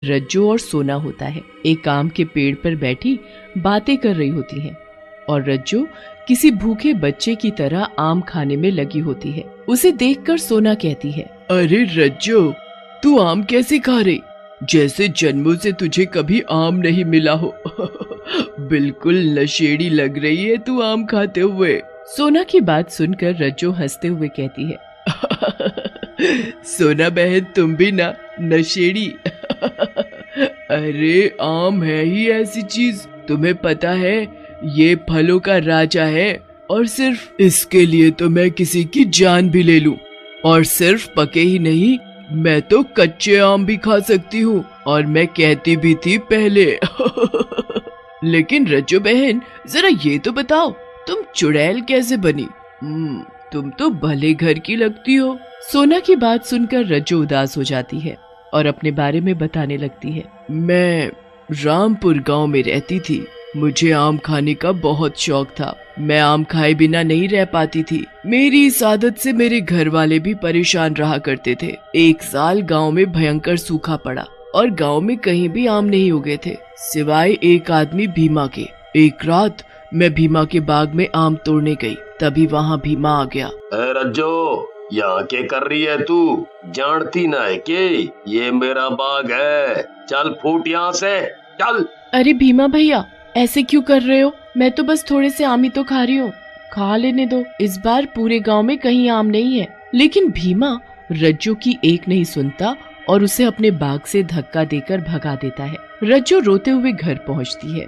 रज्जू और सोना होता है। एक आम के पेड़ पर बैठी बातें कर रही होती हैं और रज्जू किसी भूखे बच्चे की तरह आम खाने में लगी होती है। उसे देखकर सोना कहती है, अरे रज्जू, तू आम कैसे खा रही? जैसे जन्मों से तुझे कभी आम नहीं मिला हो। बिल्कुल नशेड़ी लग रही है तू आम खाते हुए। सोना की बात सुनकर रज्जू हंसते हुए कहती है, सोना बहन, तुम भी ना नशेड़ी। अरे आम है ही ऐसी चीज, तुम्हें पता है ये फलों का राजा है और सिर्फ इसके लिए तो मैं किसी की जान भी ले लूं। और सिर्फ पके ही नहीं, मैं तो कच्चे आम भी खा सकती हूँ, और मैं कहती भी थी पहले। लेकिन रज्जू बहन, जरा ये तो बताओ, तुम चुड़ैल कैसे बनी? तुम तो भले घर की लगती हो। सोना की बात सुनकर रज्जू उदास हो जाती है और अपने बारे में बताने लगती है। मैं रामपुर गांव में रहती थी। मुझे आम खाने का बहुत शौक था। मैं आम खाए बिना नहीं रह पाती थी। मेरी इस आदत से मेरे घर वाले भी परेशान रहा करते थे। एक साल गांव में भयंकर सूखा पड़ा और गांव में कहीं भी आम नहीं उगे थे, सिवाय एक आदमी भीमा के। एक रात मैं भीमा के बाग में आम तोड़ने गई, तभी वहाँ भीमा आ गया। रज्जो, यहाँ के कर रही है तू? जानती ना है कि ये मेरा बाग है? चल फूट यहाँ से, चल। अरे भीमा भैया, ऐसे क्यों कर रहे हो? मैं तो बस थोड़े से आम ही तो खा रही हूँ, खा लेने दो। इस बार पूरे गांव में कहीं आम नहीं है। लेकिन भीमा रज्जू की एक नहीं सुनता और उसे अपने बाग से धक्का देकर भगा देता है। रज्जू रोते हुए घर पहुँचती है।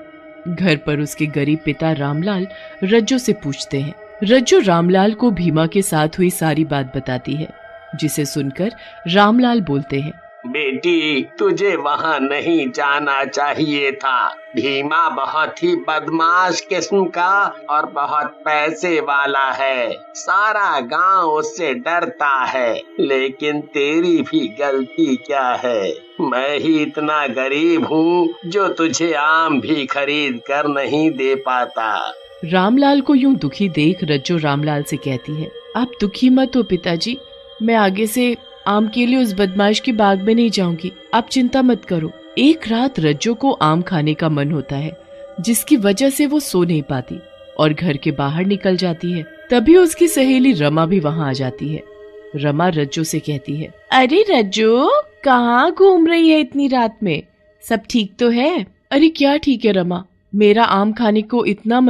घर पर उसके गरीब पिता रामलाल रज्जू से पूछते हैं। रज्जू रामलाल को भीमा के साथ हुई सारी बात बताती है, जिसे सुनकर रामलाल बोलते हैं, बेटी, तुझे वहाँ नहीं जाना चाहिए था। भीमा बहुत ही बदमाश किस्म का और बहुत पैसे वाला है। सारा गांव उससे डरता है। लेकिन तेरी भी गलती क्या है? मैं ही इतना गरीब हूँ जो तुझे आम भी खरीद कर नहीं दे पाता। रामलाल को यूं दुखी देख रज्जू रामलाल से कहती है, आप दुखी मत हो पिताजी, मैं आगे से आम के लिए उस बदमाश के बाग में नहीं जाऊंगी, आप चिंता मत करो। एक रात रज्जू को आम खाने का मन होता है, जिसकी वजह से वो सो नहीं पाती और घर के बाहर निकल जाती है। तभी उसकी सहेली रमा भी वहाँ आ जाती है। रमा रज्जू से कहती है, अरे रज्जू, कहाँ घूम रही है इतनी रात में? सब ठीक तो है? अरे क्या ठीक है रमा, मेरा आम खाने को इतना मन